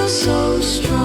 feel so strong.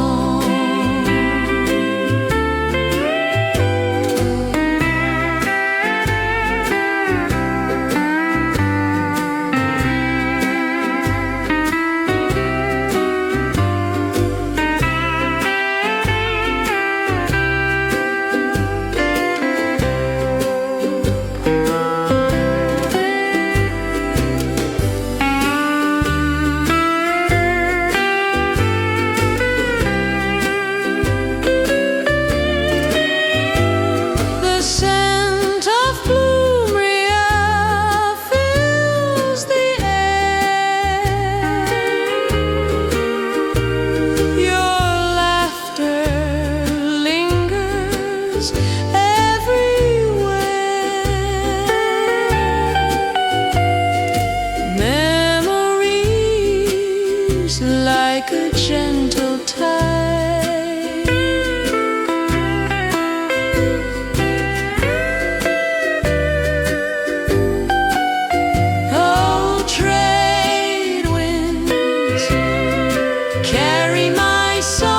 Like a gentle tide, oh, trade winds carry my song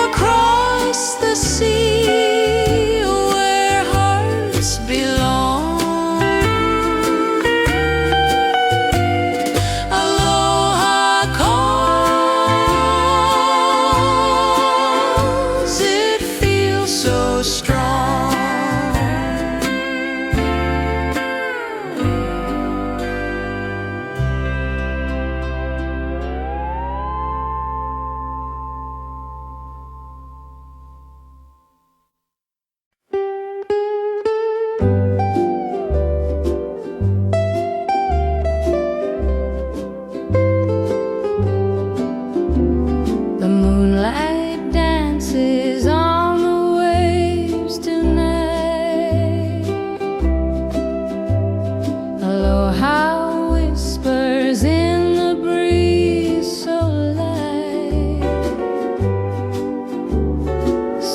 across the sea where hearts belong.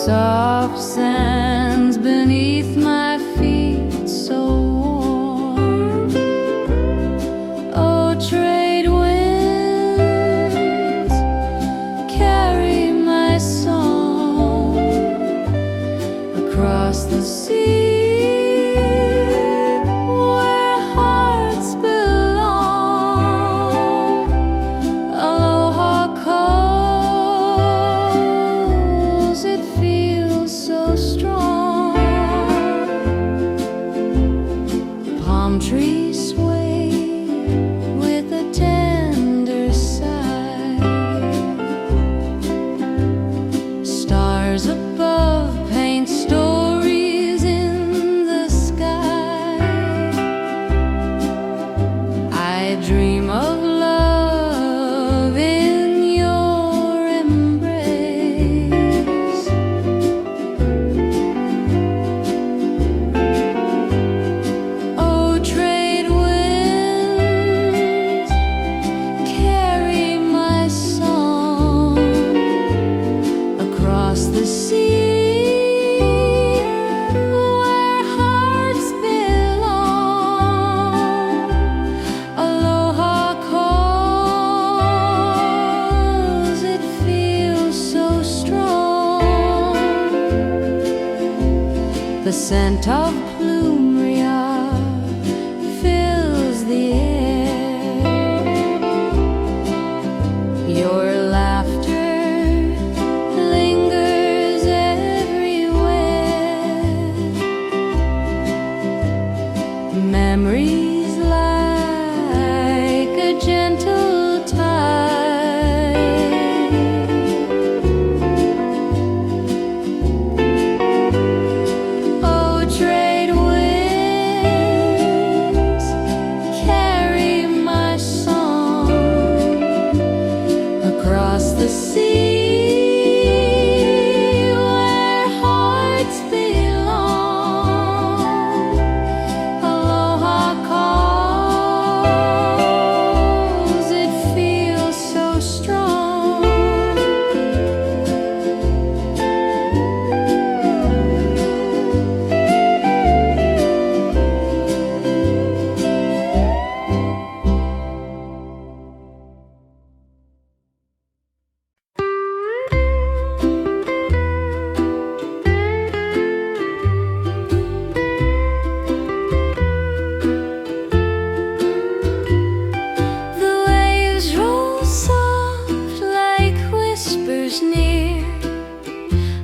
Soft sands beneath my feet, so warm. Oh, trade winds carry my song across the sea where hearts belong. Aloha calls, it feels so strong. Palm trees sway with a tender sigh. Stars above paint stories in the sky. I dream of love in your embrace. Oh, trade winds carry my song across the sea where hearts belong. Aloha calls, it feels so strong. The scent of plumeria fills the air. Your laughter lingers everywhere. Memories like a gentle tide. Oh, trade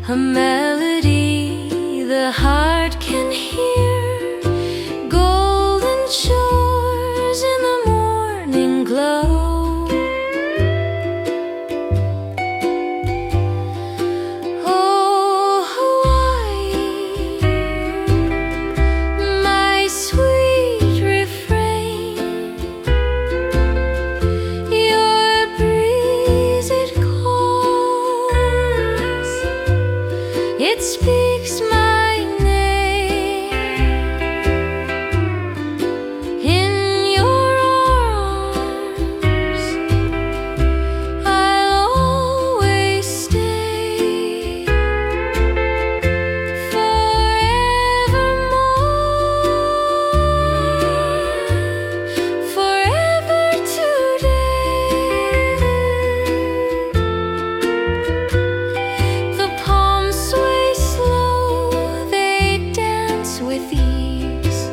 a melody the heart can hear, golden shores in the morning glow. Oh, Hawaii, my sweet refrain, your breeze it calls, it speaks my name. In your arms I'll always stay, forevermore, forever today. The palms sway slow, they dance with ease,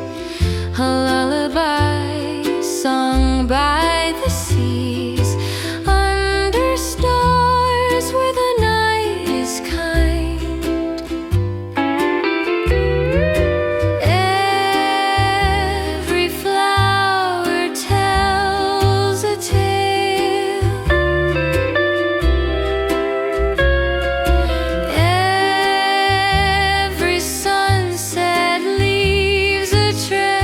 a lullaby sung by the seas, under stars where the night is kind. Every flower tells a tale, every sunset leaves a trail.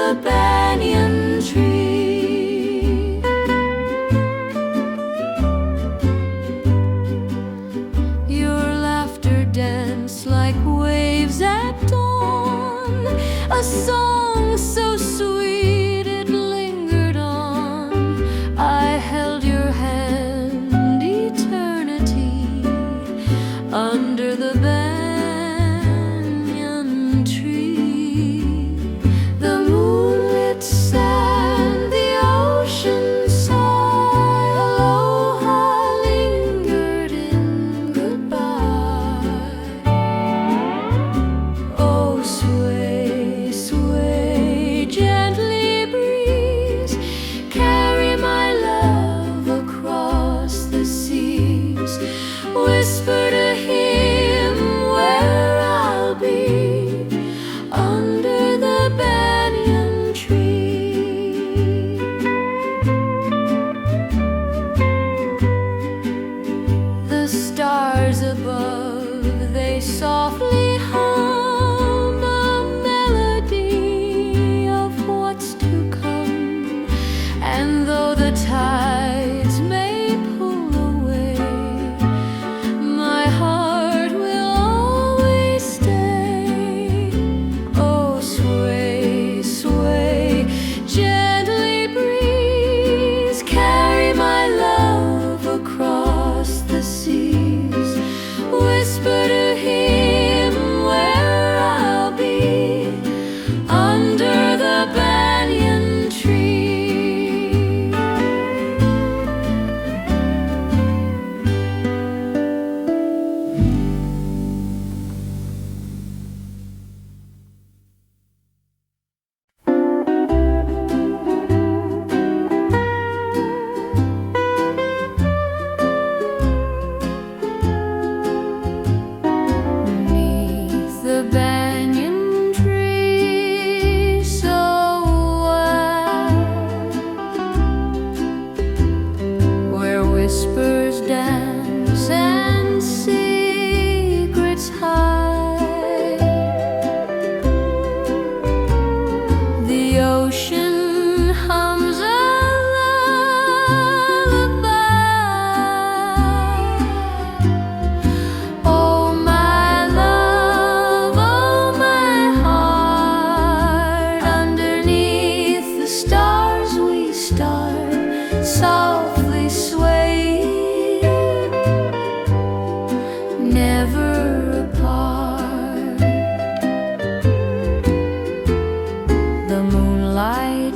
the banyan tree. Your laughter danced like waves at dawn, a song so sweet it lingered on. I held your hand eternity under the banyan tree. The moonlit sand, the ocean sigh, aloha lingered in goodbye. Oh, sway, sway, gently breeze, carry my love across the seas. Whisper to him where I'll be under the banyan tree. The stars above, they softly hum a melody of what's to come. And though the tides may pull away, my heart will always stay. Oh, sway, sway, gently breeze, carry my love across the seas. Whisper to him where I'll be under the banyan tree. Beneath the banyan tree, so wild, where whispers dance and secrets hide, the ocean hums a lullaby. Oh, my love, oh, my heart, underneath the stars we start, softly swaying, never apart. The moonlight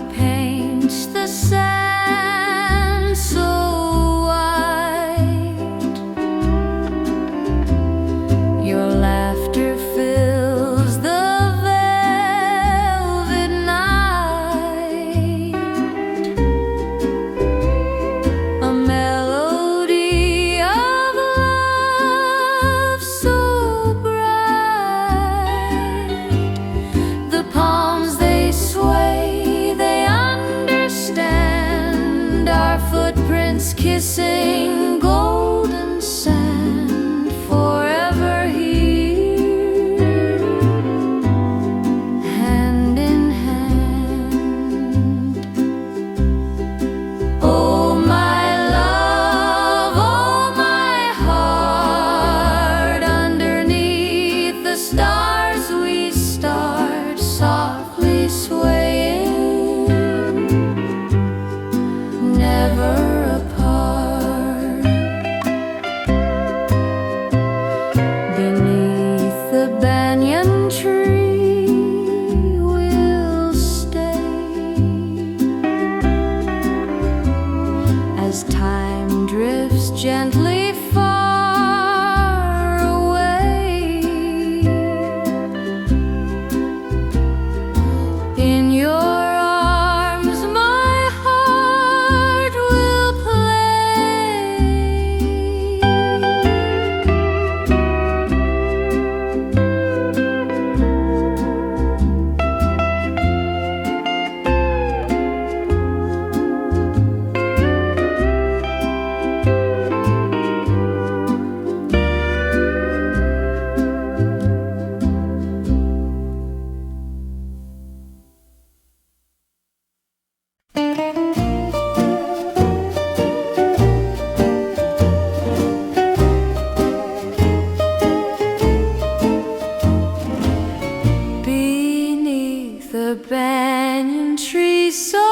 banyan tree so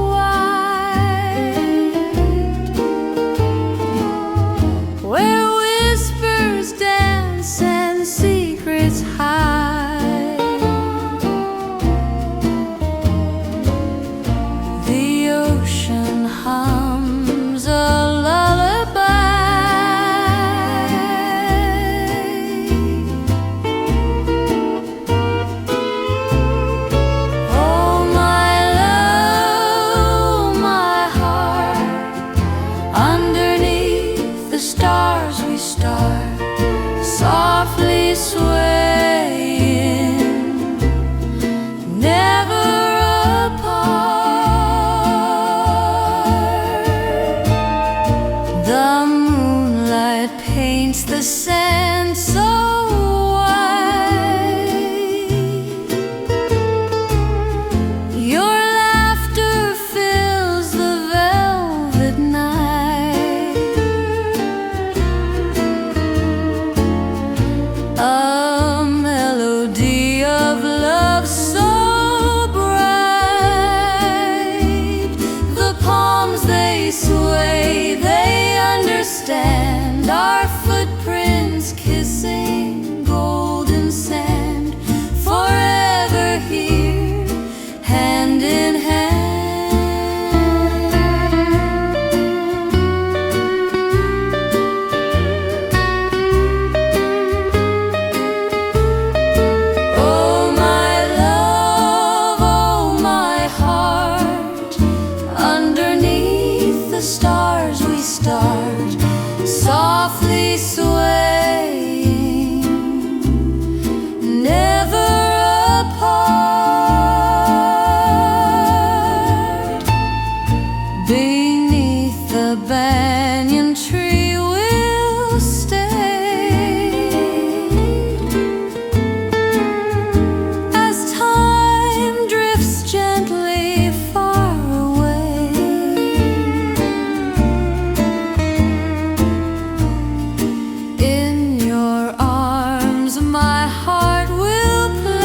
wide, where whispers dance and secrets hide. The ocean hums a lullaby. Oh my love, my heart, underneath the stars we start, softly swaying, never apart. The moonlight paints the sand so white. Your laughter fills the velvet night. A melody of love so bright. The palms they sway, they understand our footprints kissing golden sand. Forever here, hand in hand. Oh my love, oh my heart, underneath the stars we start, softly swaying, never apart. Beneath the banyan tree we'll stay, as time drifts gently far away. In your arms my heart will play.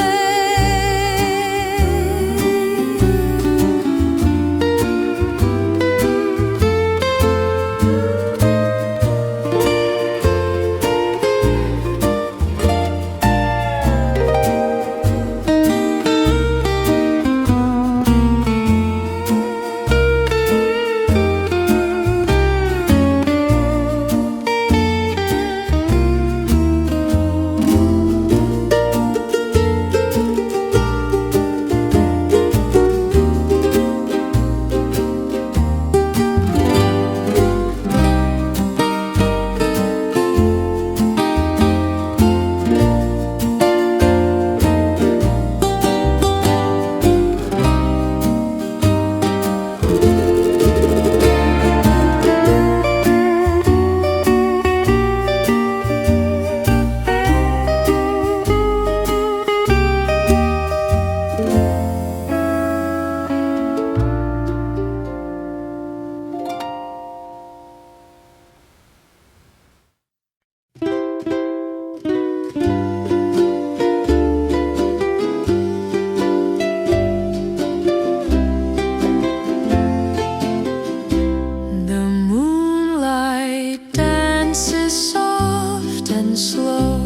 The moonlight dances soft and slow,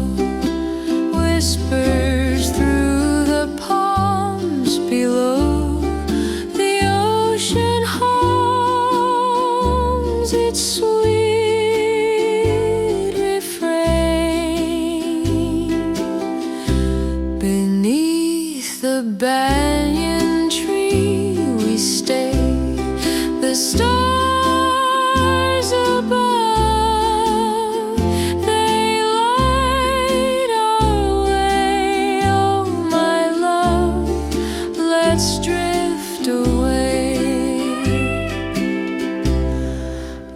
whispers through the palms below. The ocean hums its sweet refrain. Beneath the banyan tree we stay, the stars above, they light our way. Oh my love, let's drift away.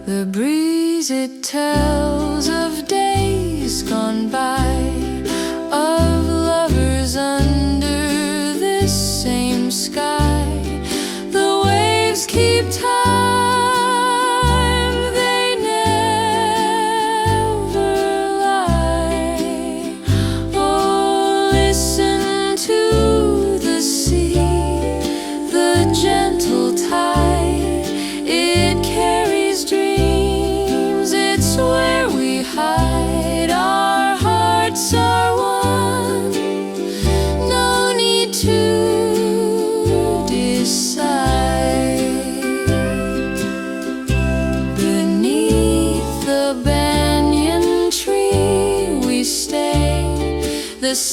The breeze, it tells of days gone by, of lovers under this same sky. The waves keep time, they never lie. Oh, listen to the sea,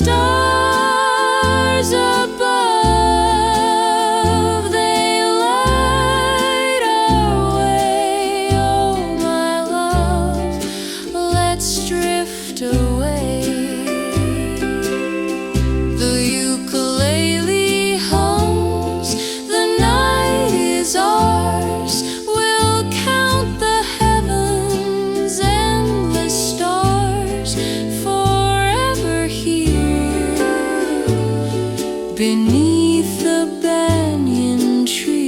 stars above, they light our way. Oh, my love, let's drift away. The ukulele hums, the night is ours. We'll count the heavens and the stars, forever here beneath the banyan tree.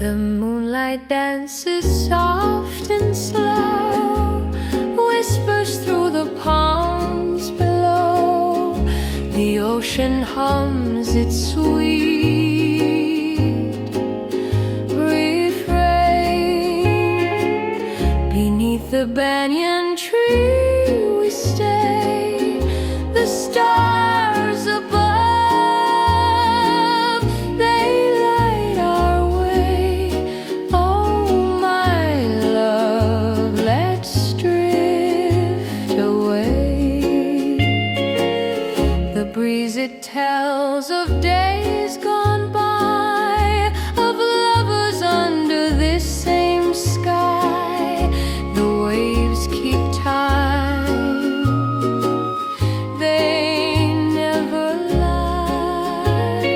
The moonlight dances soft and slow, whispers through the palms below. The ocean hums its sweet refrain. Beneath the banyan tree we stay, the stars above, they light our way. Oh, my love, let's drift away. The breeze, it tells of days gone by, of lovers under this same sky. The waves keep time, they never lie.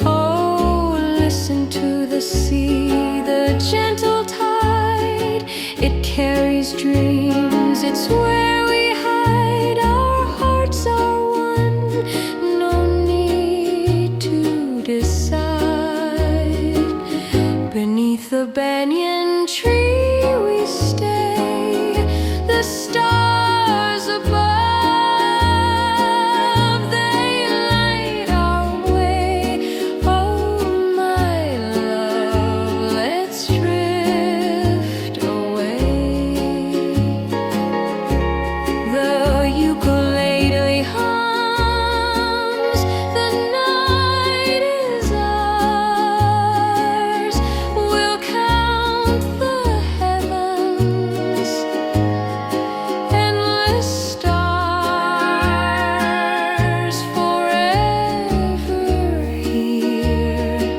Oh, listen to the sea, the gentle tide. It carries dreams, it's where we hide. Our hearts are one, no need to decide. Beneath the banyan tree we stay, the stars above, they light our way. Oh, my love, let's drift away. The ukulele hums, the night is ours. We'll count the heavens, endless stars, forever here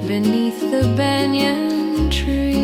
beneath the banyan tree.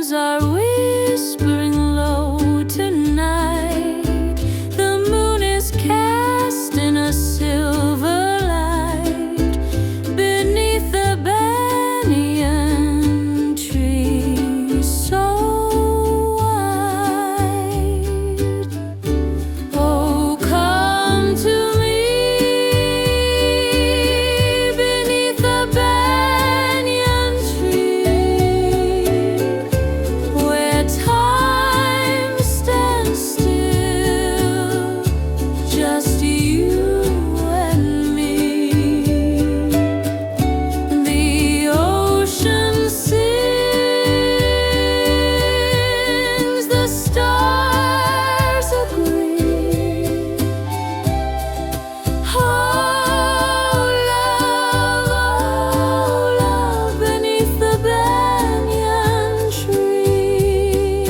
birds are whispering low tonight. The moon is cast in a silver light beneath the banyan tree so wide. Oh, come to me beneath the banyan tree, where time stands still, just you and me. The ocean sings, the stars agree. Oh, love, beneath the banyan tree.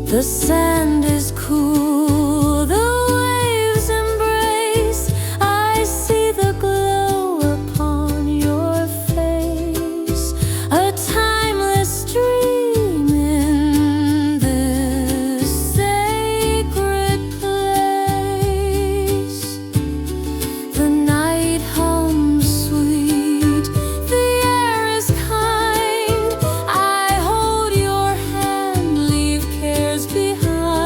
The sand is cool, the waves embrace. I see the glow upon your face, a timeless dream in this sacred place. The night hums sweet, the air is kind. I hold your hand, leave cares behind.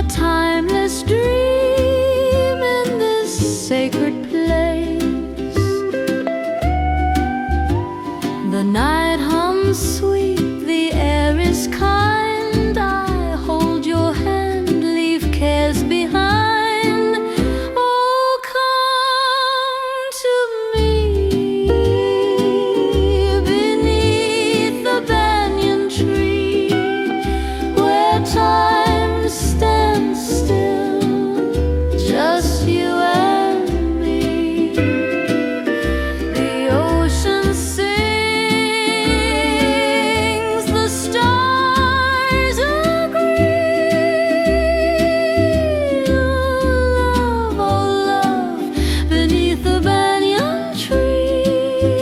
a timeless dream in this sacred place. The night hums sweet, the air is kind. I hold your hand, leave cares behind. Oh, come to me beneath the banyan tree, where time stands still, just you and me. The ocean sings, the stars agree. Oh, love, beneath the banyan tree.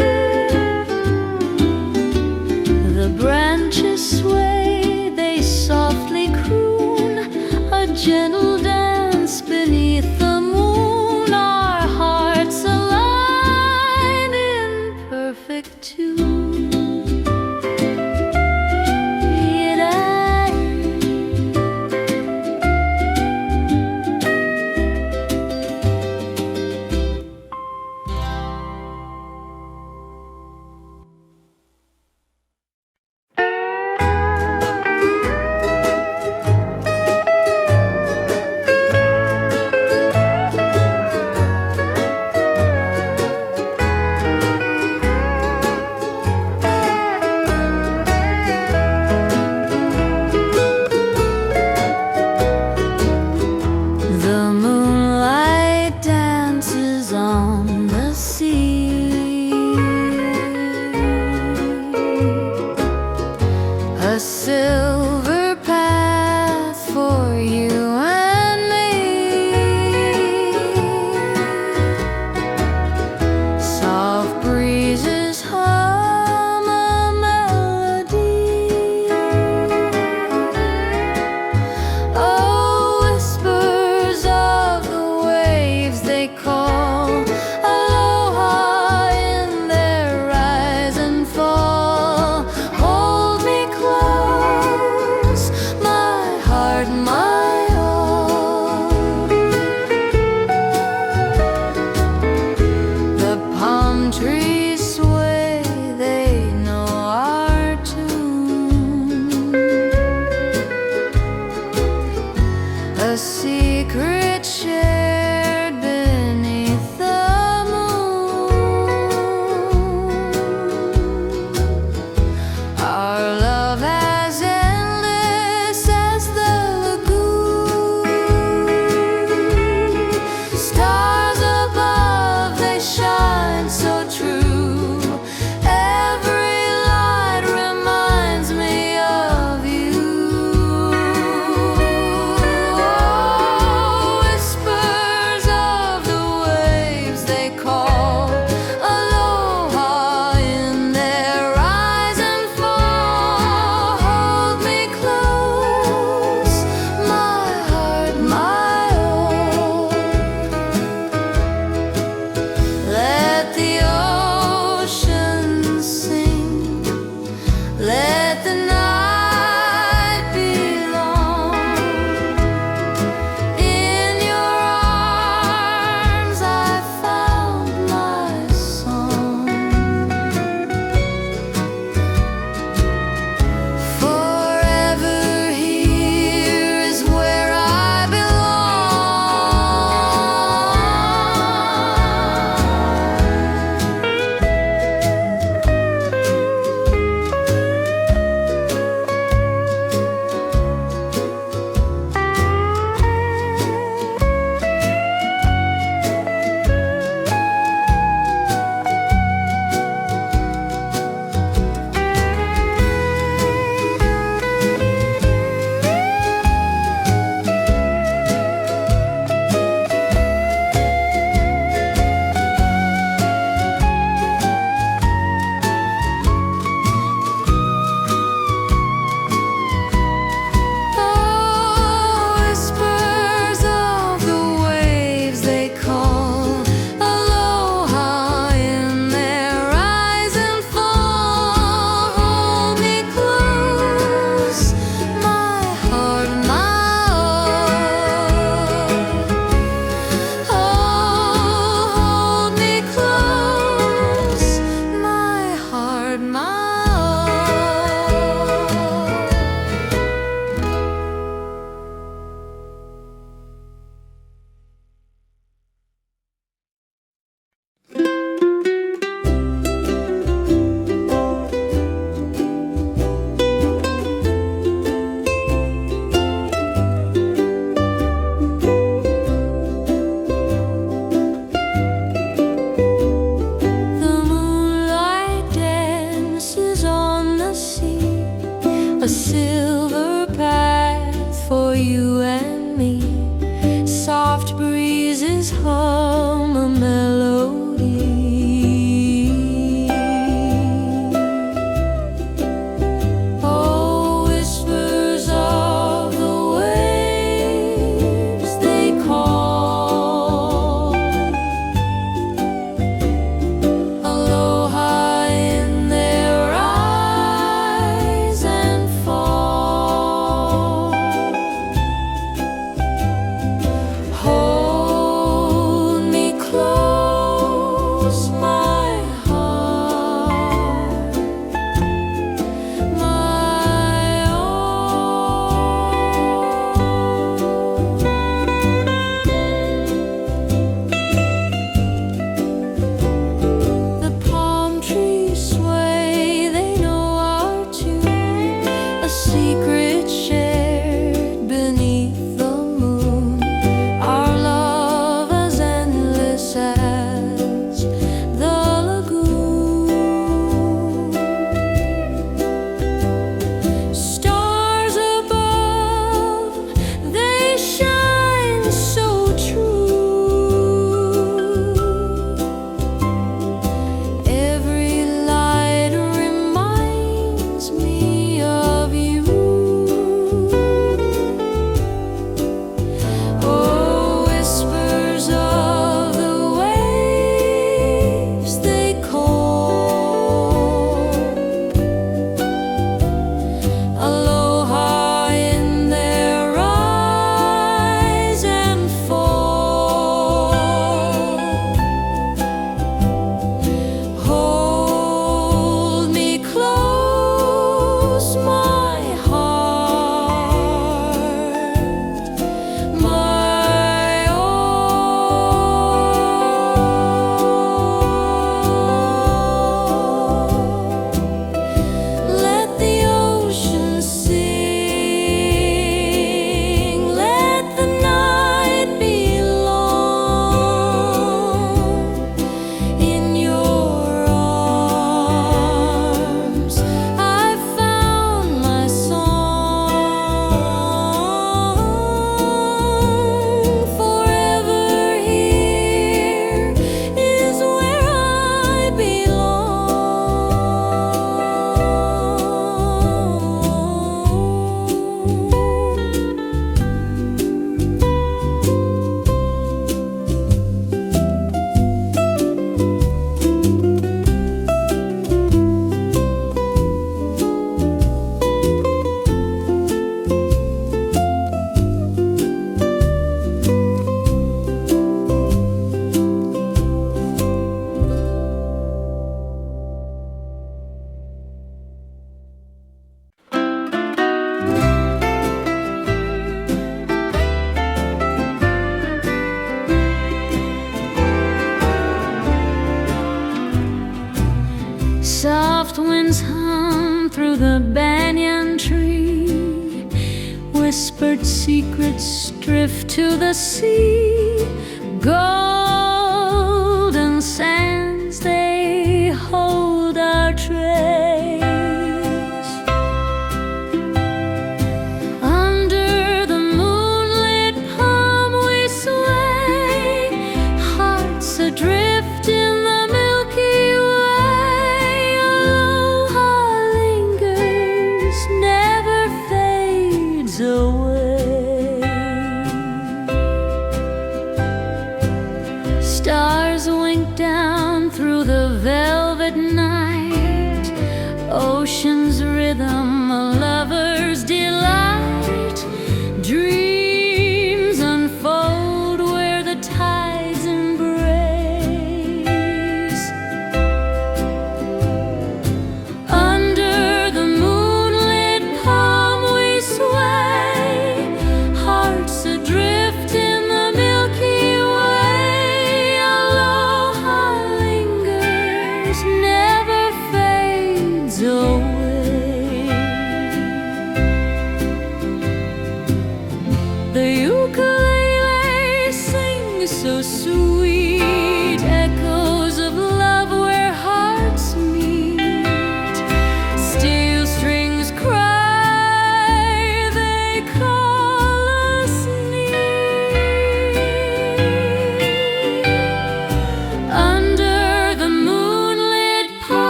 The branches sway, they softly croon a gentle dance beneath the moon. Our hearts align in perfect tune. The moonlight dances on the sea, a silver path for you and me. Soft breezes hum a melody. Oh, whispers of the waves, they call aloha in their rise and fall. Hold me close, my heart, my all. The palm trees sway, they know our tune. A secret shared beneath the moon. Our love as endless as the lagoon. Stars above, they shine so true. Every light reminds me of you. Oh, whisper breezes hum a melody. Oh, whispers of the waves they call. Aloha in their rise and fall. Hold me close, my heart, my all. The palm trees sway, they know our tune, a secret shared beneath the moon. Our love as endless as the lagoon. Stars above, they shine so true. Every light reminds me of you. Oh, whispers of the waves they call. Aloha in their rise and fall. Hold me close, my heart, my all. Let the ocean sing, let the night be long. In your arms I found my song. Forever here is where I Soft winds hum through the banyan tree. Whispered secrets drift to the sea. Golden sands, they hold our trace. Under the moonlit palm we sway, hearts adrift in the Milky Way. Aloha lingers, never fades away. Stars wink down through the velvet night. Ocean's rhythm, a lover's delight. Dreams unfold where the tides embrace. Under the moonlit palm we sway, hearts adrift in the Milky Way. Aloha lingers,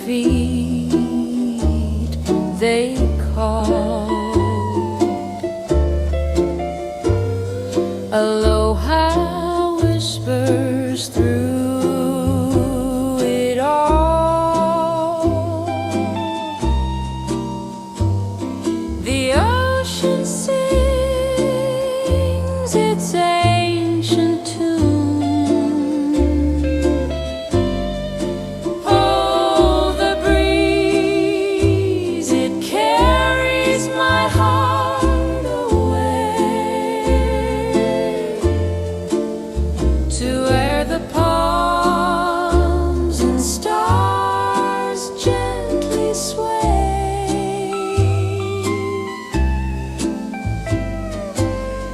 feet they call. Aloha whispers through it all. The ocean sings its ancient tune. Oh, the breeze, it carries my heart away to where the palms and stars gently sway.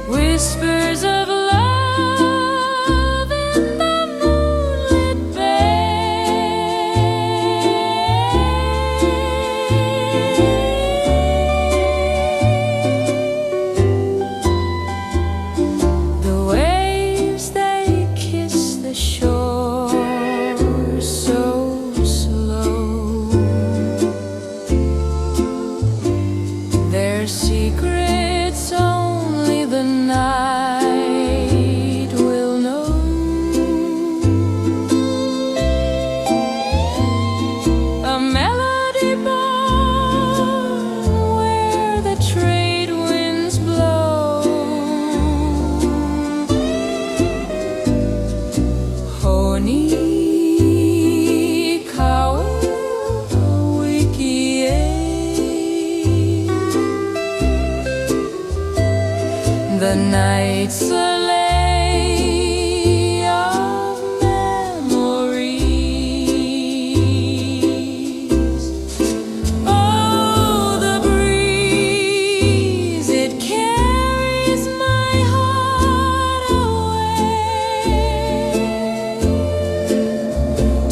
Whispers of love in the moonlit bay. The waves they kiss the shore so slow. Their secrets only the night will know. A melody born where the trade winds blow. Honi kawa wikie. The night's a lay of memories. Oh, the breeze, it carries my heart away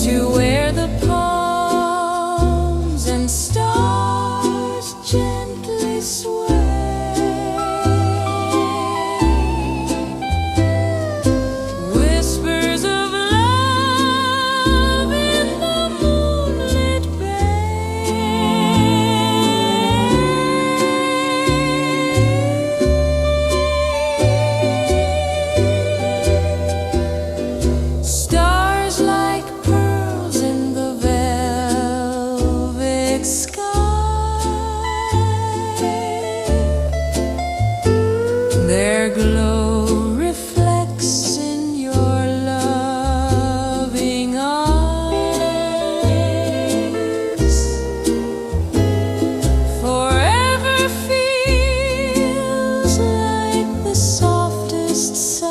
to where the palms and stars gently sway. Whispers of love in the moonlit bay. Stars like pearls in the velvet sky. Their glow reflects in your loving eyes. Forever feels like the softest sigh.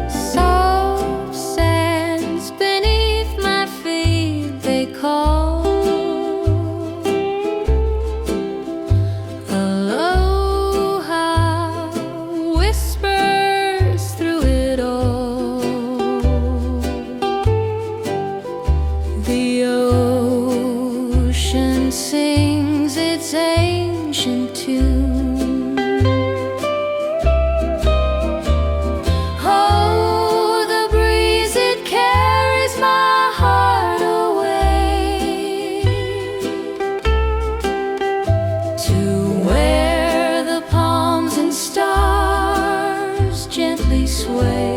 Soft sands beneath my feet they call. Aloha whispers through it all. The ocean sings its ancient tune. Oh, the breeze, it carries my heart away to where the palms and stars gently sway.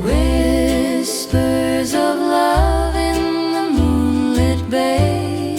Whispers of love in the moonlit bay.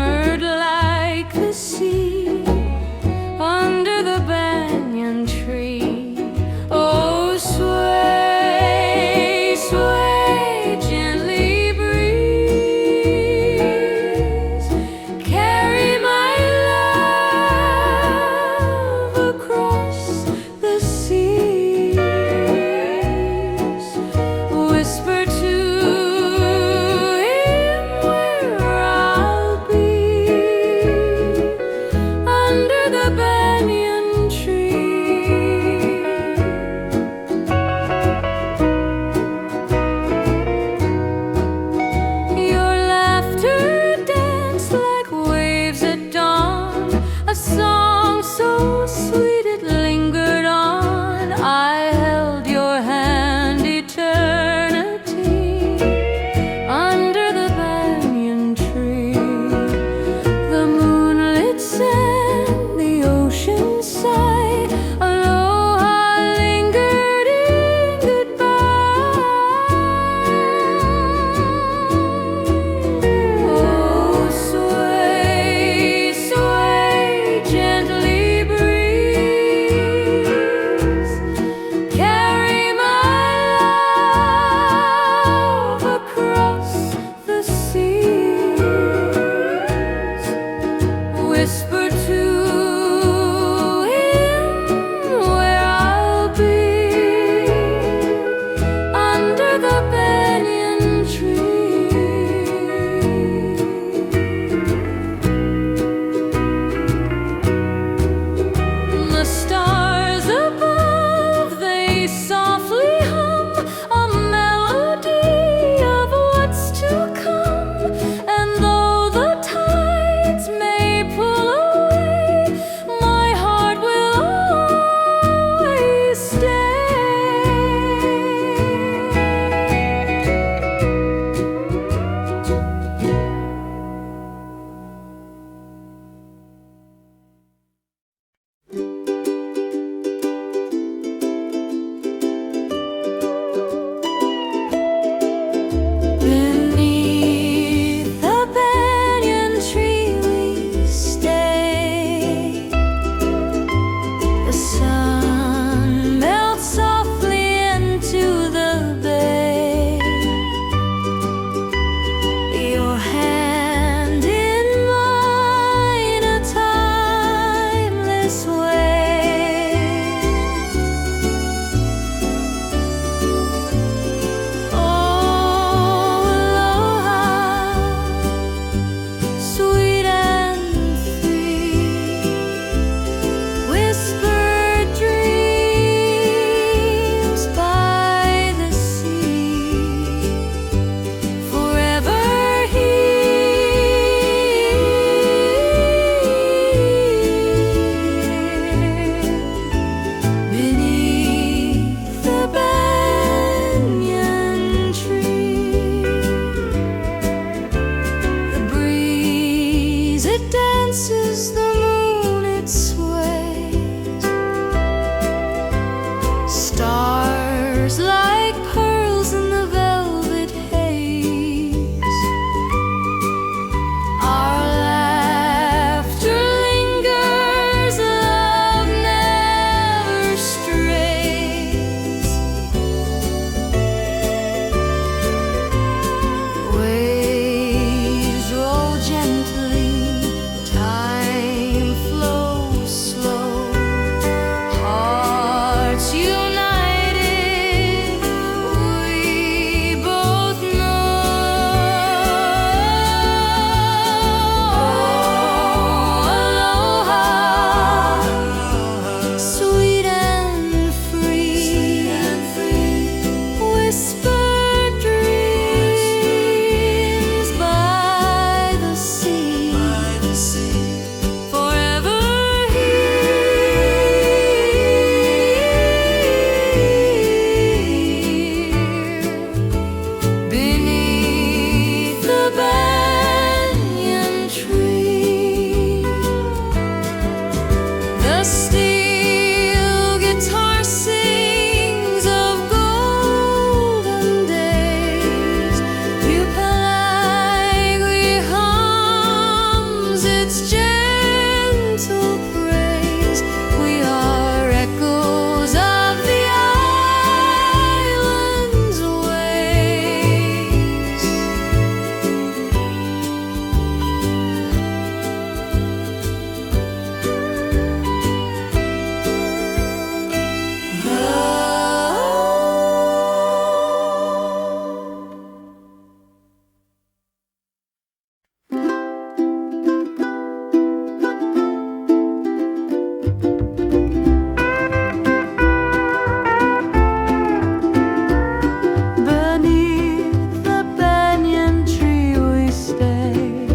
shimmered like the sea under the banyan tree. Oh, sway, sway, gently breeze, carry my love across the seas. Whisper to him where I'll be under the banyan tree. Your laughter danced like waves at dawn, a song so sweet it lingered on. I held your hand eternity under the banyan tree. The moonlit sand, the ocean sigh, aloha lingered in goodbye. Oh, sway, sway, gently breeze, carry my love across the seas. Whisper to him where I'll be under the banyan tree. The stars above, they softly hum a melody of what's to come. And though the tides may pull away, my heart will always stay. Beneath the banyan tree we stay. The sun melts softly into the bay. Your hand in mine, a timeless way. Oh, aloha, sweet and free, whispered dreams by the sea, forever here beneath the banyan tree. The breeze, it dances, the moon, it sways. Stars like pearls in the velvet haze. Our laughter lingers, love never strays. Waves roll gently, time its gentle praise. We are echoes of the island's ways. Beneath the banyan tree we stay.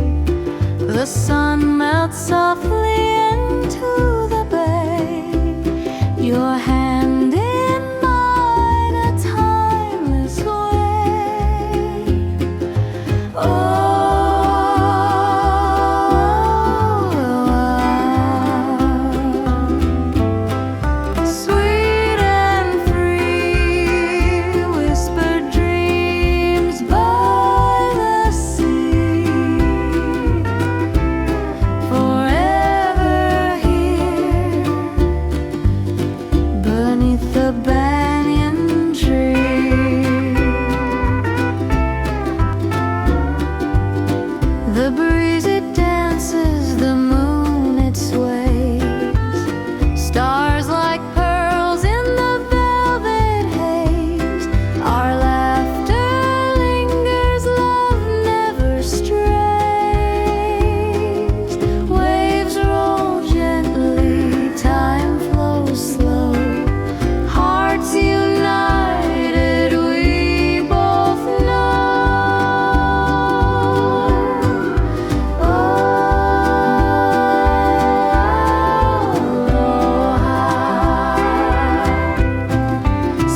The sun melts softly into the bay. Your hand in mine, a timeless way. Sweet and free, whispered dreams by the sea. Forever here, beneath the banyan tree. The breeze it dances, the moon it sways. Stars like pearls in the velvet haze. Our laughter lingers, love never strays. Waves roll gently, time flows slow. Hearts united, we both know.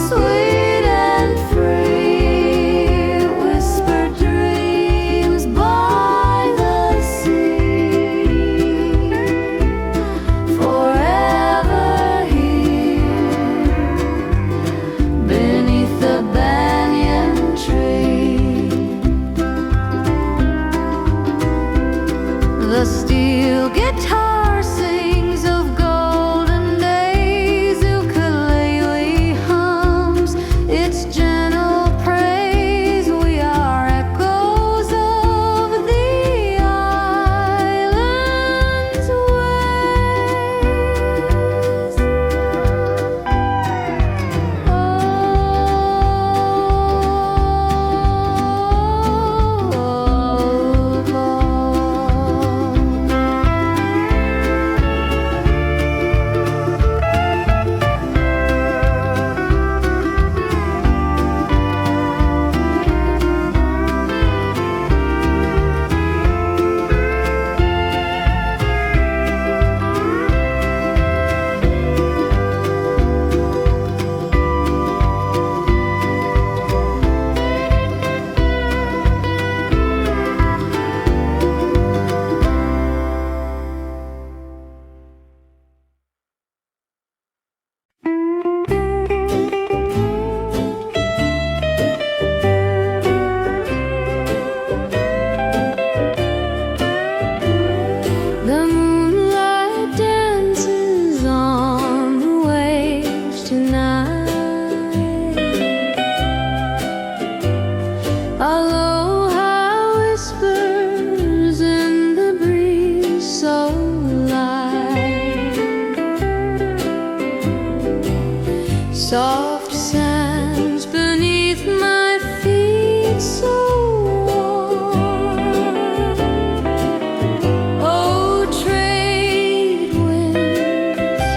Sweet and free, whispered dreams by the sea. Forever here, beneath the banyan tree. The steel guitar sings of golden days. Ukulele hums its gentle praise. We are echoes of the island's ways. The moonlight dances on the waves tonight. Aloha whispers in the breeze so light. Soft sands beneath my feet so warm. Oh, trade winds,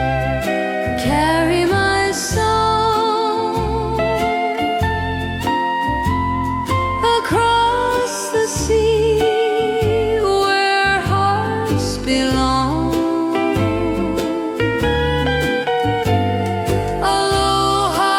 carry my song across the sea where hearts belong. Aloha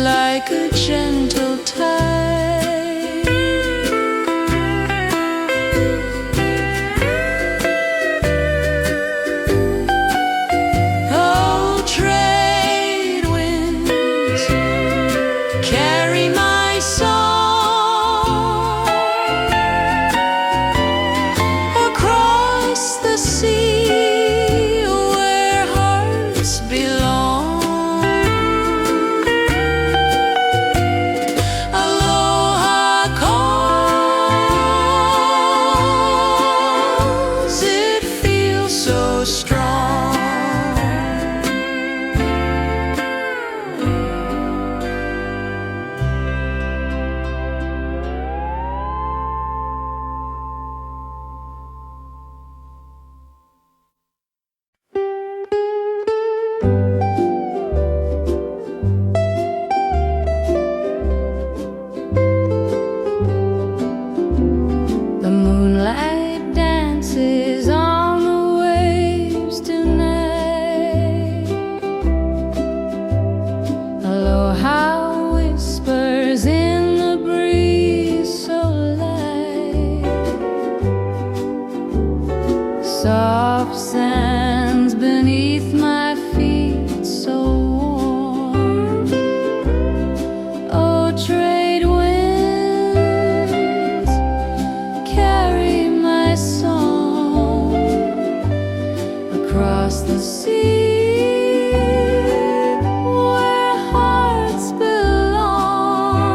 Like a gentle tide, oh, trade winds carry my song across the sea where hearts belong. Soft sands beneath my feet, so warm. Oh, trade winds carry my song across the sea where hearts belong.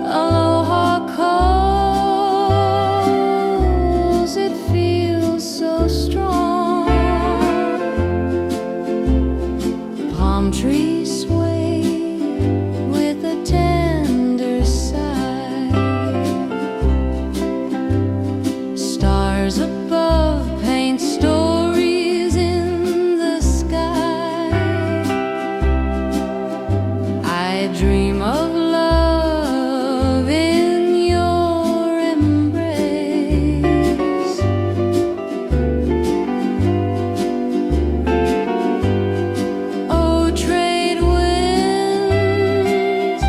Aloha calls, it feels so strong. Palm trees sway with a tender sigh. Stars above paint stories in the sky. I dream of love in your embrace. Oh, trade winds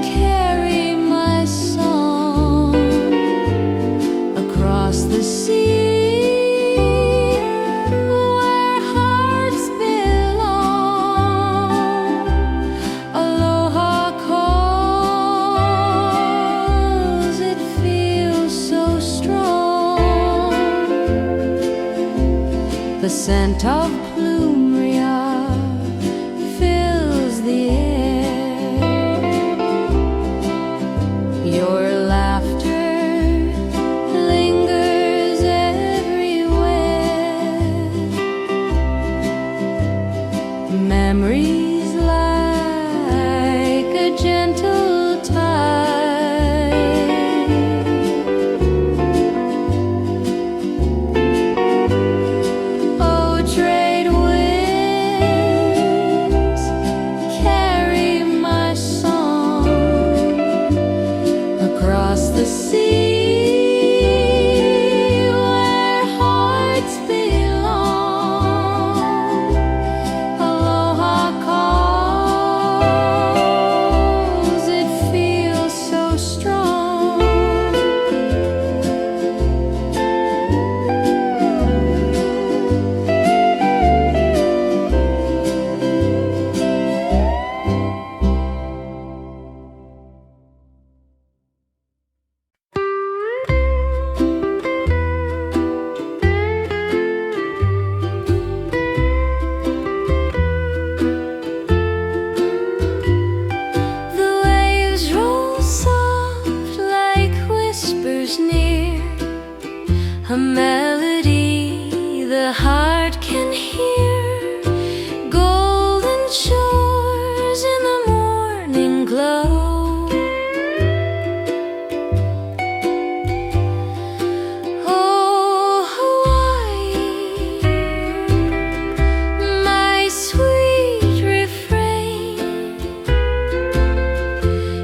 carry my song across the sea where hearts belong. Aloha calls, it feels so strong. The scent of plumeria fills the air. Your laughter lingers everywhere. Memories like a gentle tide. Oh, trade winds carry my song across the sea where hearts belong. Aloha calls, it feels so strong. The waves roll soft like whispers near, a melody the heart can hear. Golden shores in the morning glow. Oh, Hawaii, my sweet refrain.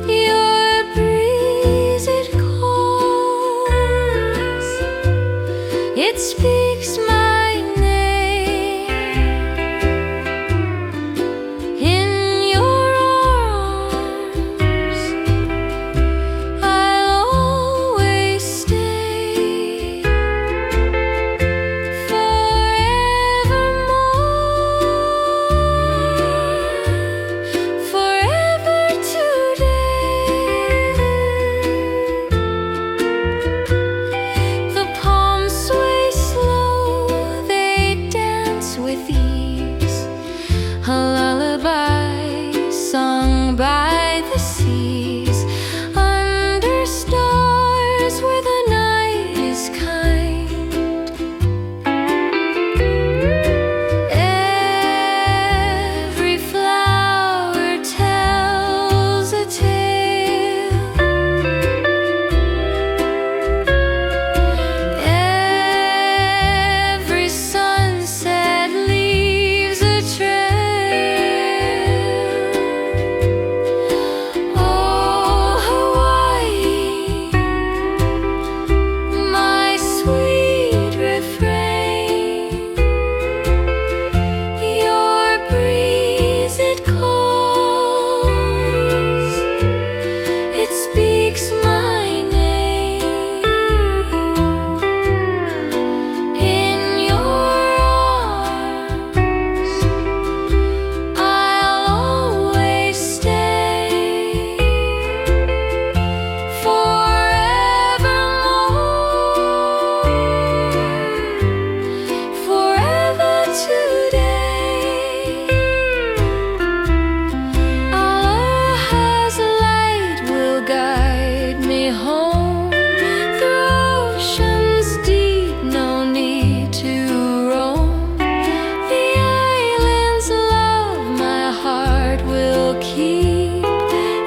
Your breeze, it calls It speaks my name. In your arms I'll always stay, forevermore, forever today. The palms sway slow, they dance with ease, a lullaby sung by the seas, under stars where the night is kind. Every flower tells a tale. Every sunset leaves a trail. Oh, Hawaii, my sweet refrain. Your breeze, it calls, it speaks my name. In your arms I'll always stay, forevermore, forever today. Our house light will guide me home through oceans deep, no need to roam. The island's love my heart will keep,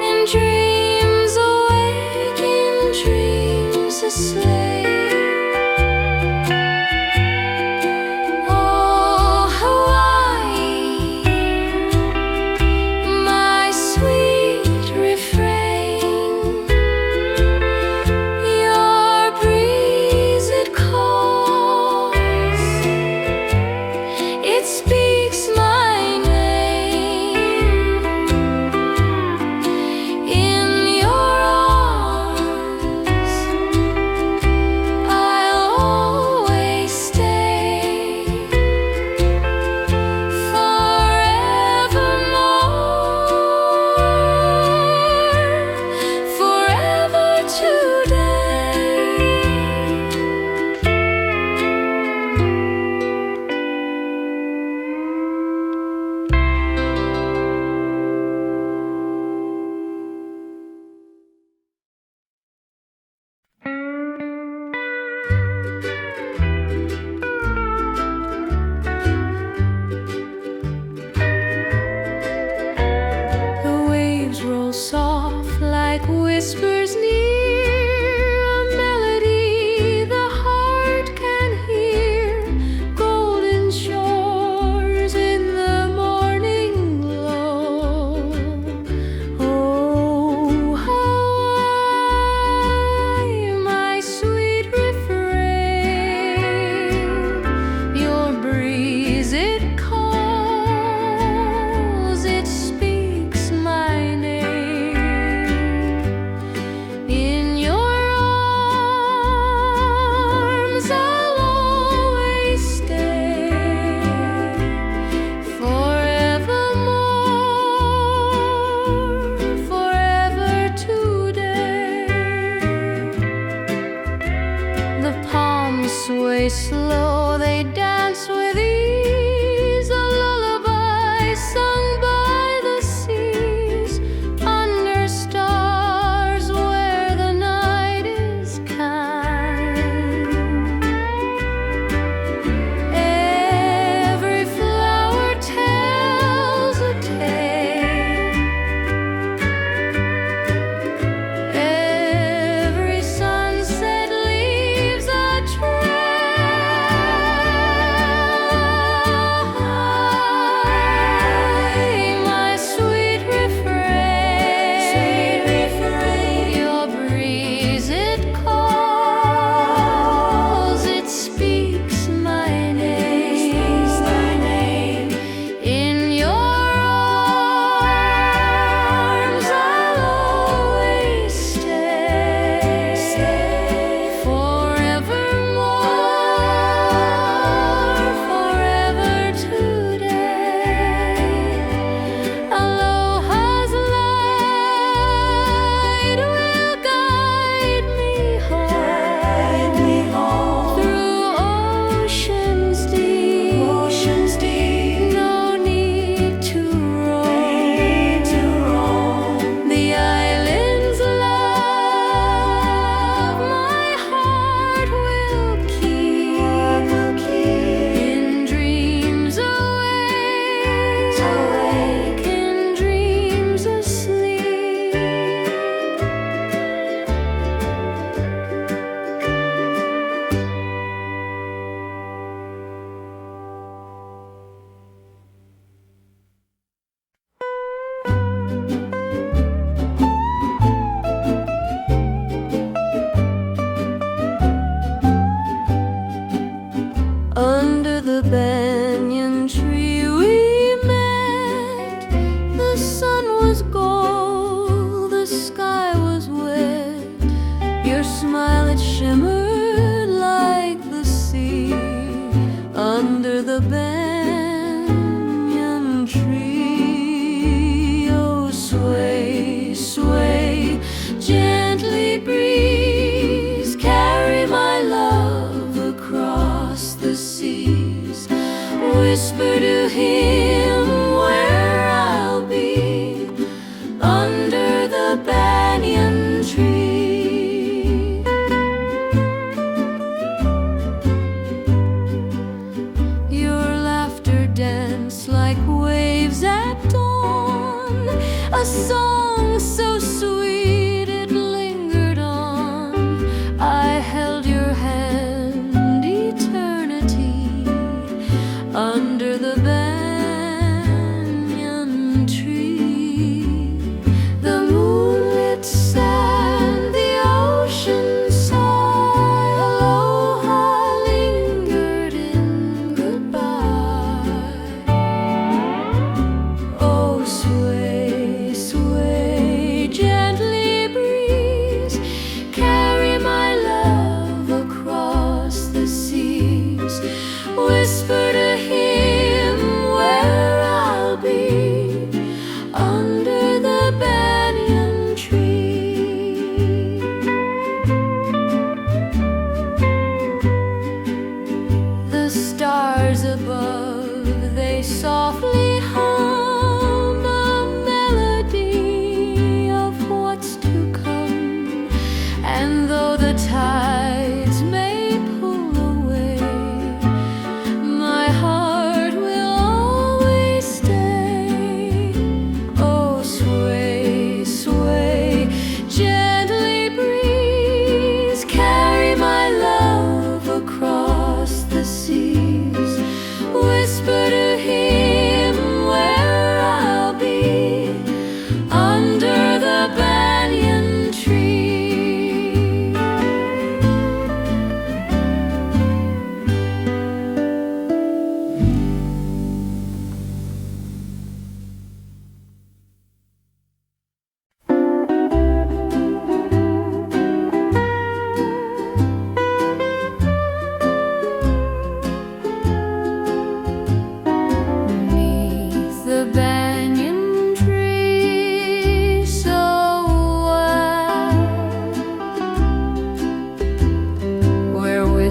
in dreams awake, in dreams asleep. Oh, Hawaii, my sweet refrain. Your breeze, it calls, it speaks my name. In your arms I'll always stay, forevermore, forever today. The waves roll soft like whispers near, a melody the heart can hear. Golden shores in the morning glow. Oh, Hawaii, my sweet refrain. Your breeze, it calls, it speaks my name. In your arms I'll always stay, forevermore, forever today. The palms sway slow, they dance with ease, a lullaby sung by the seas, under stars where the night is kind. Every flower tells a tale. Every sunset leaves a trail.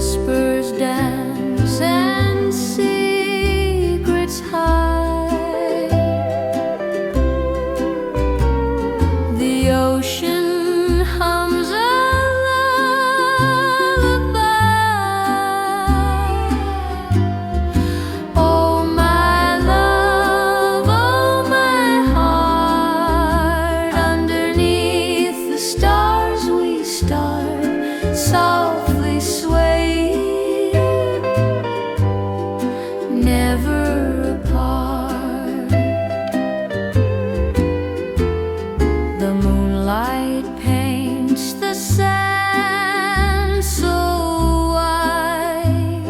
whispers dance and secrets hide. The ocean hums a lullaby. Oh my love, oh my heart, underneath the stars we start, softly swaying, never apart. The moonlight paints the sand so white.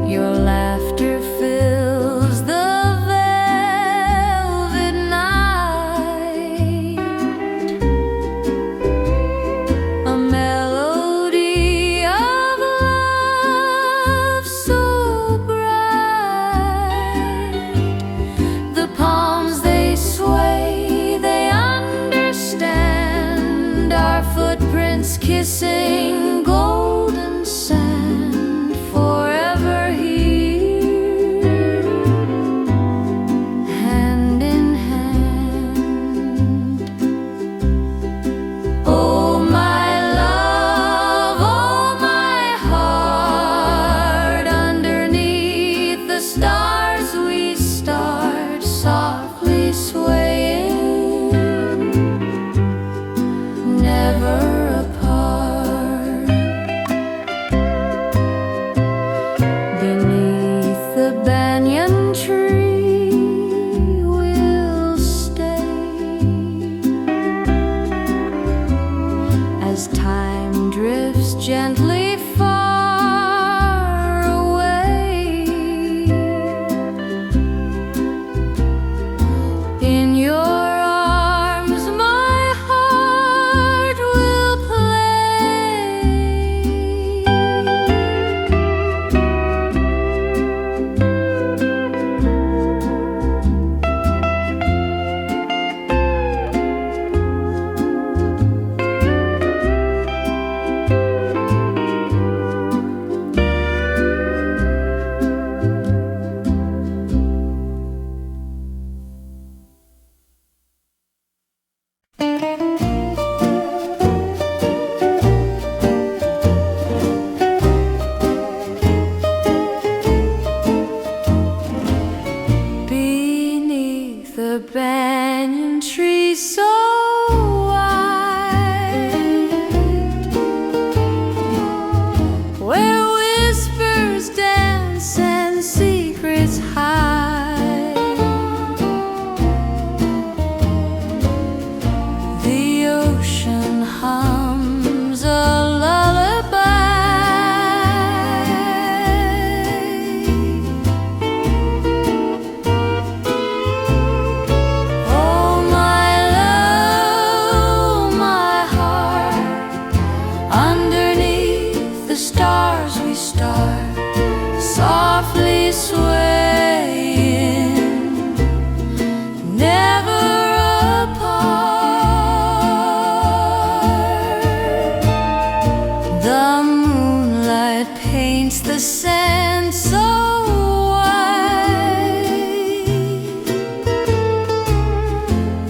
Your laughter fills the velvet night. A melody of love so bright. The palms they sway, they understand our footprints kissing golden sand, forever here, hand in hand. Oh my love, oh my heart, underneath the stars we start, softly swaying, never apart. Beneath the banyan tree we'll stay, as time drifts gently far away. In your arms my heart will play. Beneath the banyan tree so wide, where whispers dance and secrets hide, the ocean hums a lullaby. Oh my love, my heart, underneath the stars we start, softly swaying, never apart. The moonlight paints the sand so white.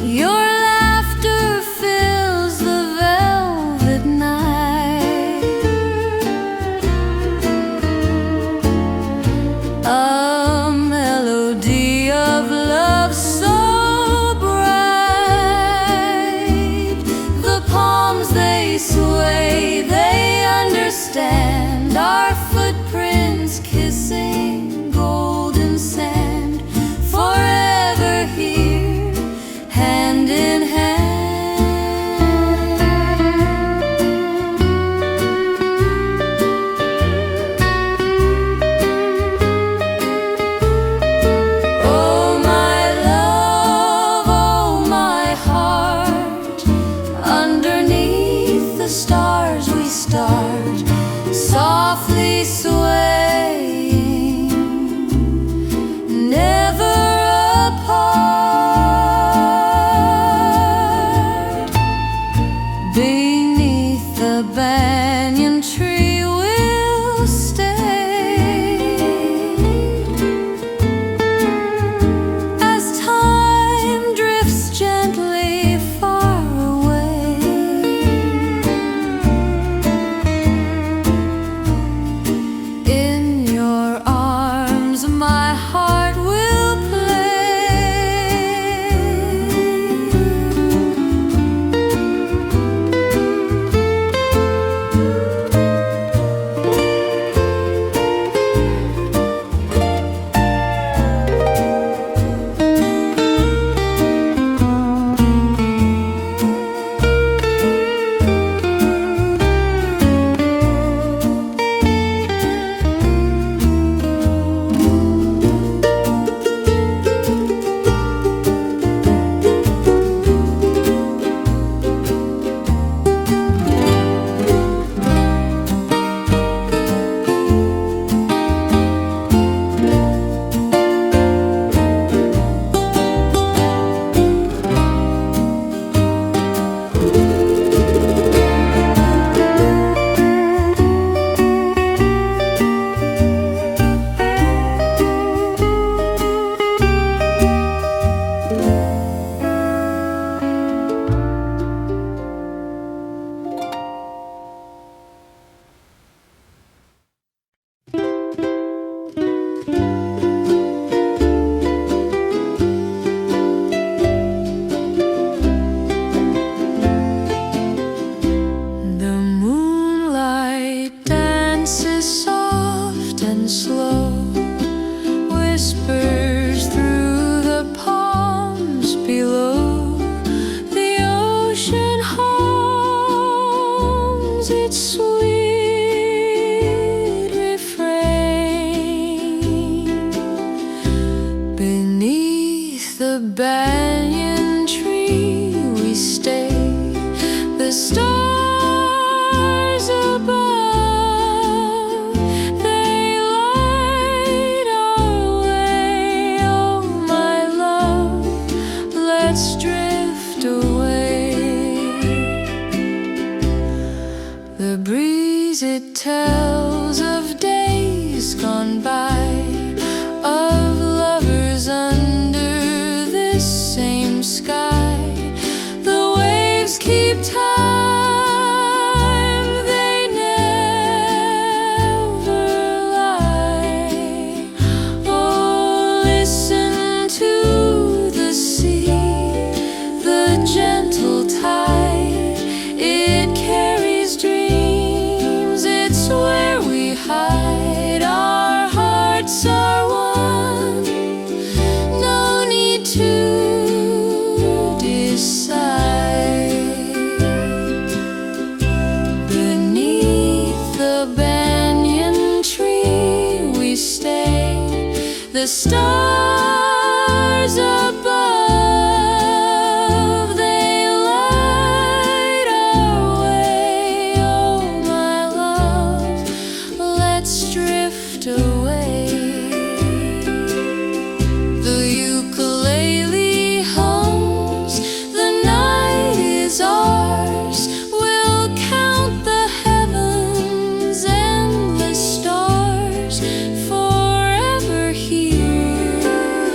Your laughter fills the velvet night. A melody of love so bright. The palms they sway, they understand our footprints kissing golden sand, forever here, hand in hand. Oh my love, oh my heart, underneath the stars we start, softly swaying, never apart. Beneath the banyan tree will stay. As time drifts gently far away, in your arms my heart will play. The moonlight dances soft and slow, whispers through the palms below. The ocean hums its sweet refrain. Beneath the banyan tree we stay. The stars above, they light our way. Oh, my love, let's drift away. The breeze, it tells of days gone by, of lovers under this same sky. The waves keep time, they never lie. Oh, listen to the sea, the gentle tide. It carries dreams, it's where we hide. Our hearts are one, no need to decide. Beneath the banyan tree we stay. The stars above, they light our way. Oh, my love, let's drift away. The ukulele hums, the night is ours. We'll count the heavens and the stars, forever here.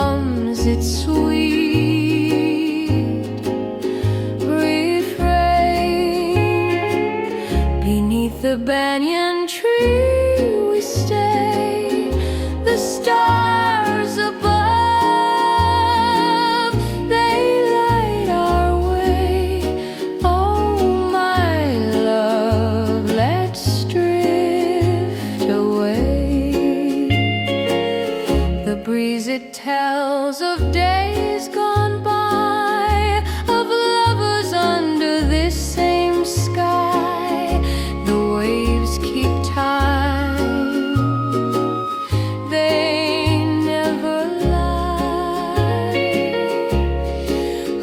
hums its sweet refrain. Beneath the banyan tree we stay, the stars above, they light our way. Oh, my love, let's drift away. The breeze, it tells of days gone by, of lovers under this same sky. The waves keep time, they never lie.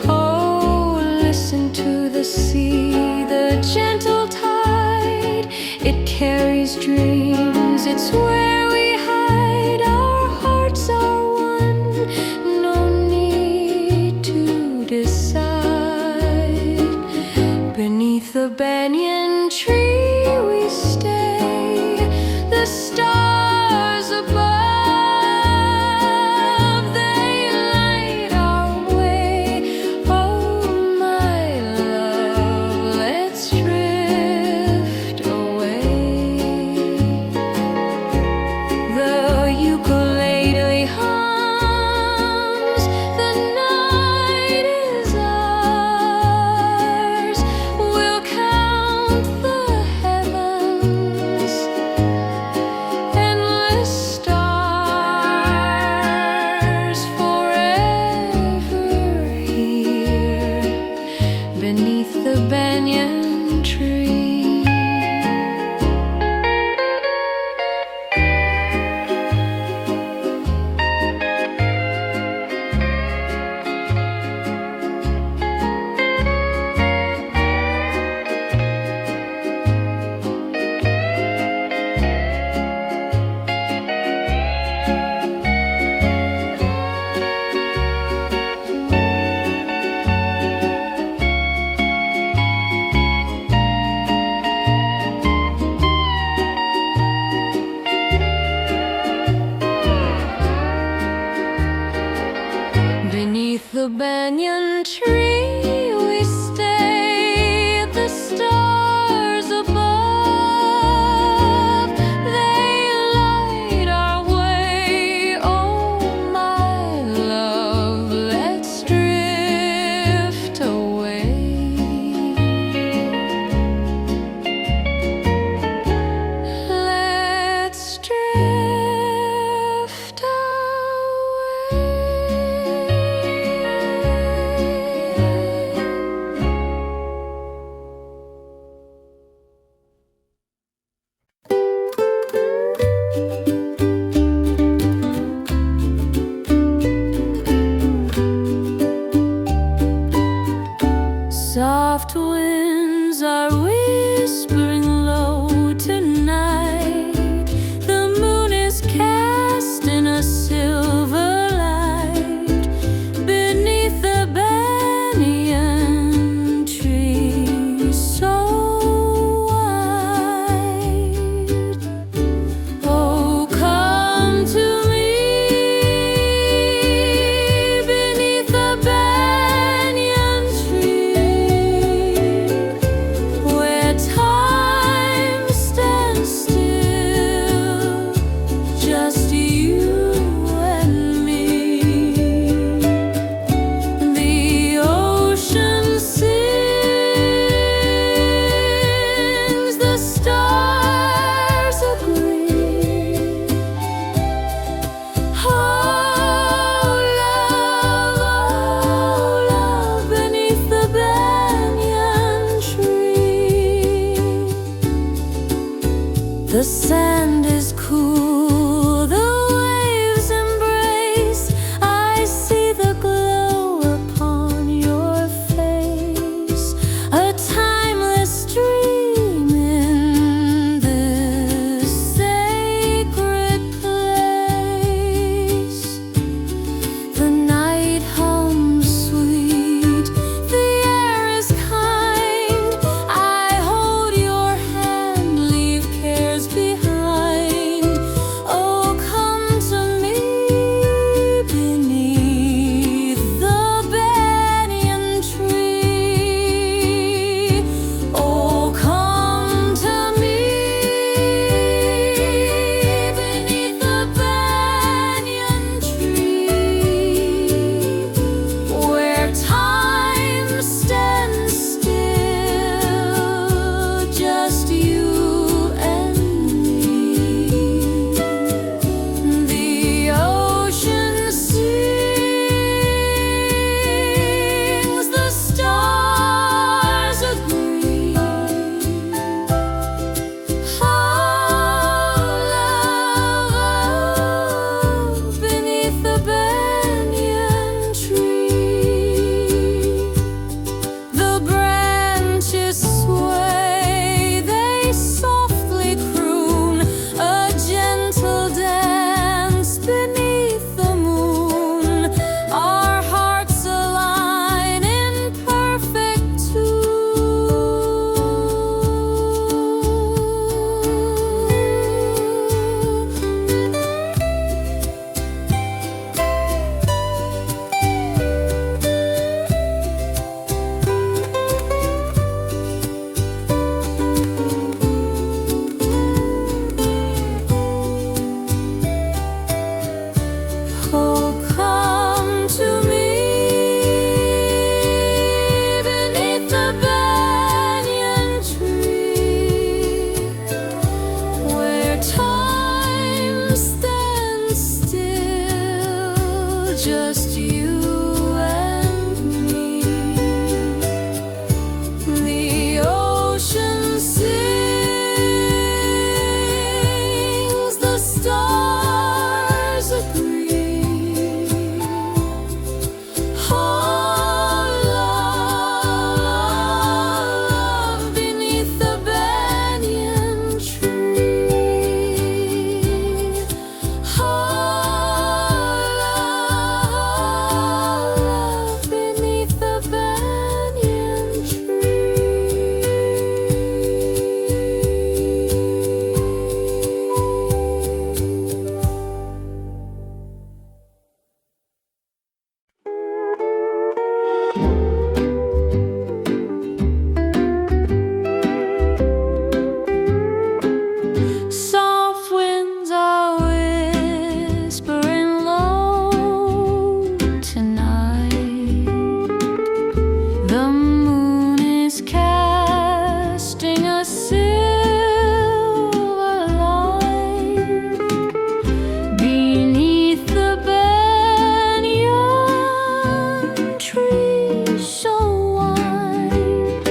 Oh, listen to the sea, the gentle tide. It carries dreams, it's where we hide. Our hearts are one, no need to decide. Beneath the banyan tree we stay, the stars above, they light our way. Oh, my love, let's drift away. The ukulele hums, the night is ours. We'll count the heavens, endless stars, forever here beneath the banyan tree. Beneath the banyan tree we stay, the stars above, they light our way. Oh, my love, let's drift away. Let's drift away. stars agree. Oh, love, beneath the banyan tree. Oh, love, beneath the banyan tree. Soft winds are whispering low tonight. The moon is casting a silver light beneath the banyan tree so wide.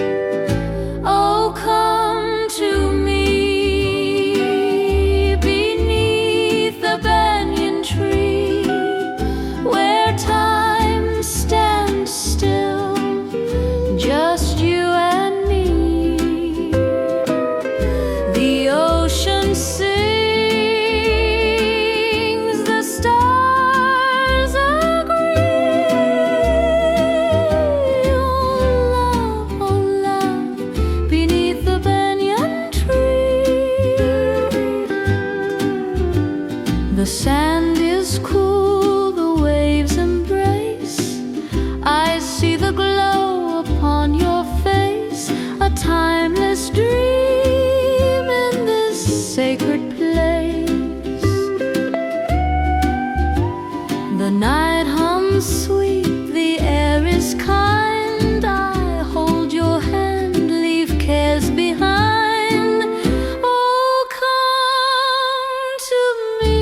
Oh, come to me beneath the banyan tree, where time stands still, just you and me. The ocean sings, the stars agree. Oh, love, beneath the banyan tree. The sand is cool, the waves embrace. I see the glow upon your face, a timeless dream in this sacred place. The night hums sweet, the air is kind. I hold your hand, leave cares behind. Oh, come to me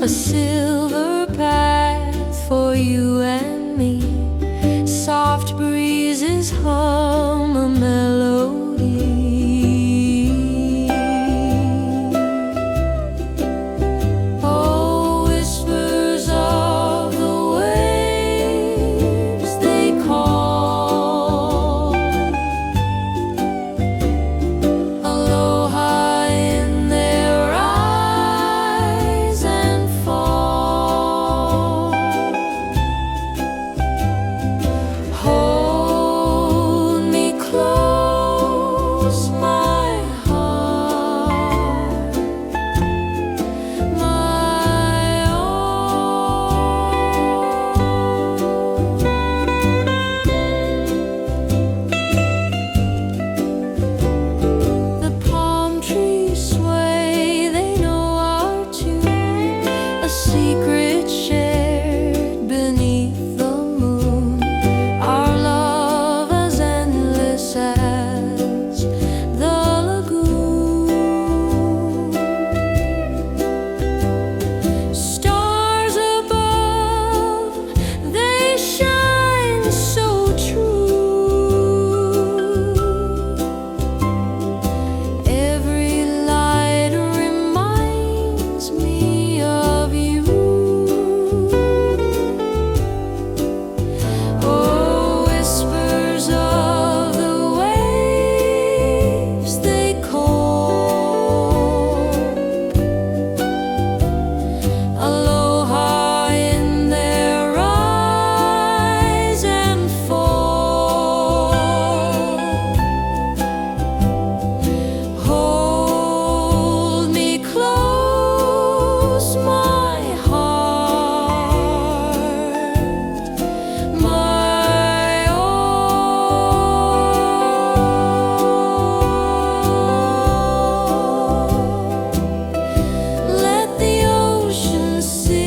a silver path for you and me. Soft breezes hum a melody. Oh, whispers of the waves they call. Aloha in their rise and fall. Hold me close, my heart, my own. The palm trees sway, they know our tune, a secret shared beneath the moon. Our love as endless as the lagoon. Stars above, they shine so true. Every light reminds me of you. Oh, whispers of the waves they call. Aloha in their rise and fall. Hold me close, my heart, my own. Let the ocean sing,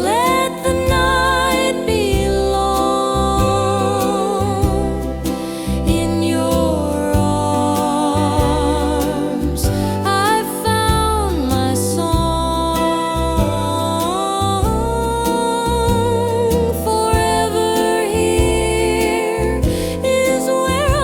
let the night be long. In your arms I found my song. Forever here is where I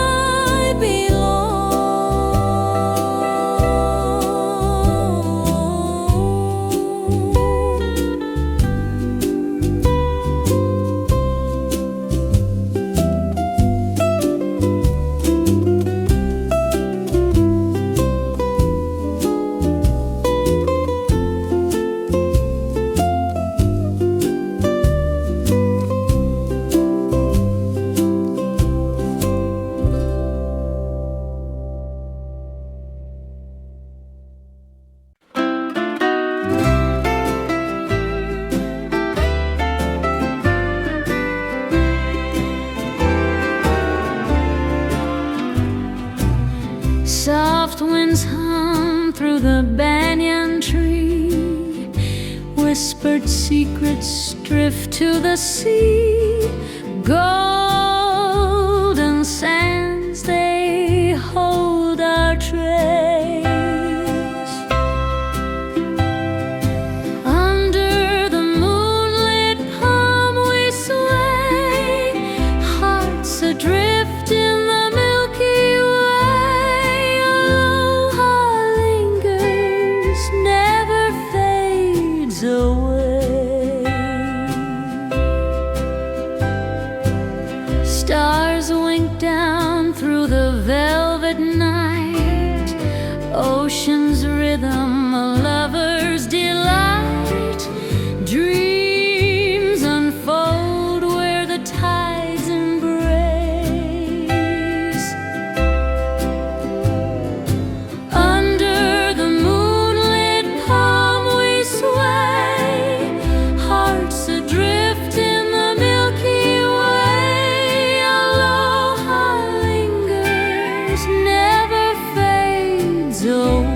Soft winds hum through the banyan tree. Whispered secrets drift to the sea. Golden sands, they hold our trace. Under the moonlit palm we sway, hearts adrift in the Milky Way. Aloha lingers, never fades away. Stars wink down through the velvet night. Ocean's rhythm, a lover's delight. Dreams unfold where the tides embrace. Under the moonlit palm we sway, hearts adrift in the Milky Way. Aloha lingers, never fades away.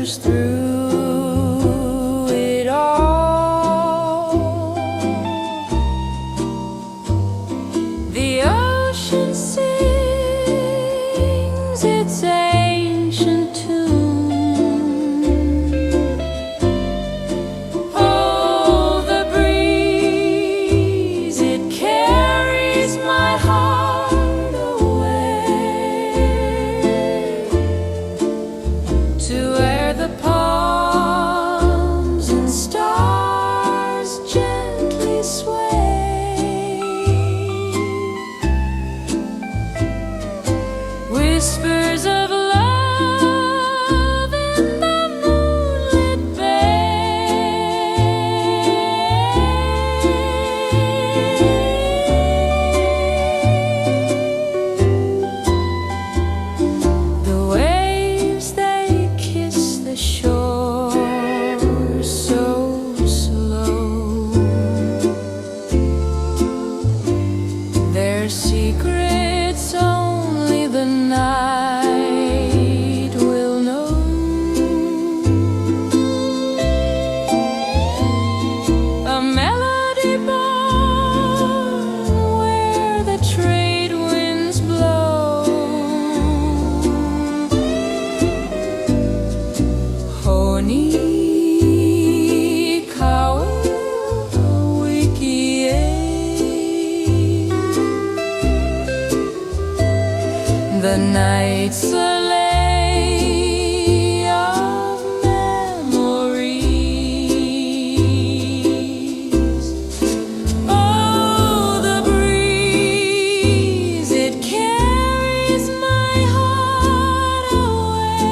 whispers through it all. The ocean sings its ancient tune. Oh, the breeze, it carries my heart away to where the palms and stars gently sway. Whispers of love in the moonlit bay. The waves, they kiss the shore so slow. Their secrets only the night will know. A melody born where the trade winds blow. Honi kawa wikie. The night's a lay of memories. Oh, the breeze, it carries my heart away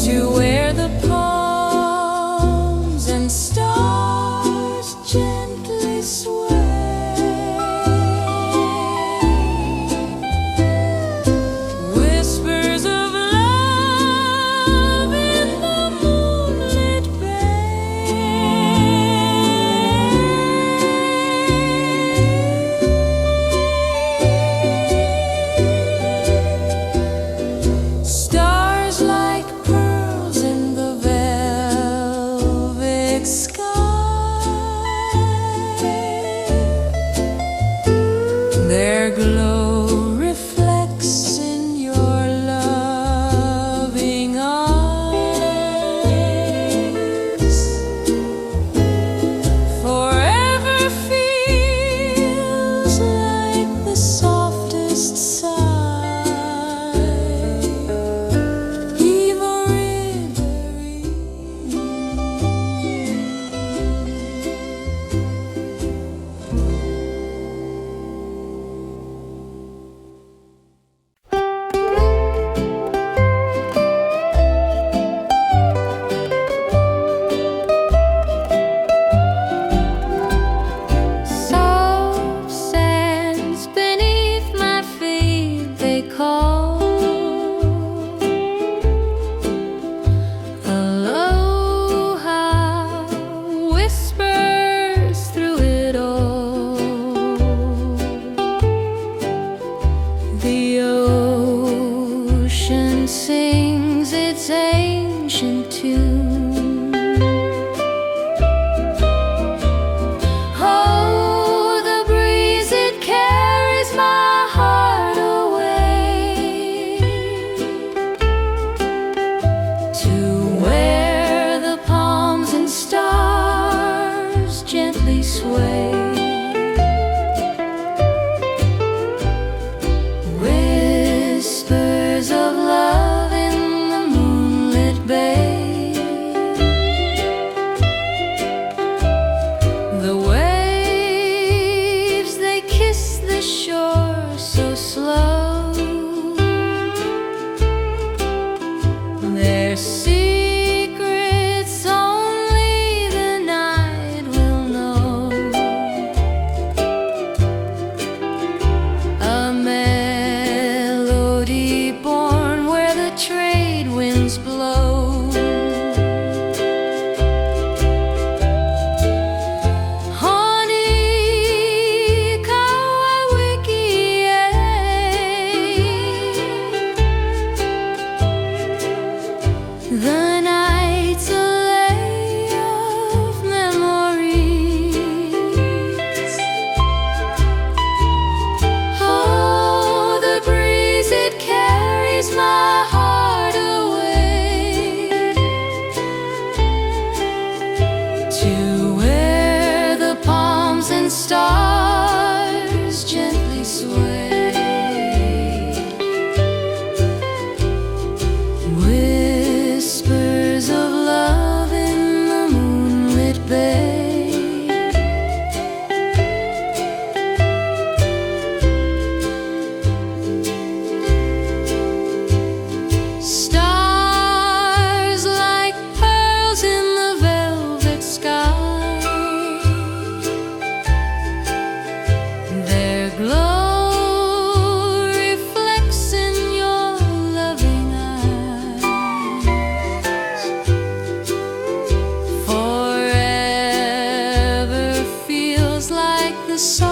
to where the palms and stars gently sway. Whispers of love in the moonlit bay. Stars like pearls in the velvet sky. Their glow reflects in your loving eyes. Forever feels like the softest sigh. Ivory. sun.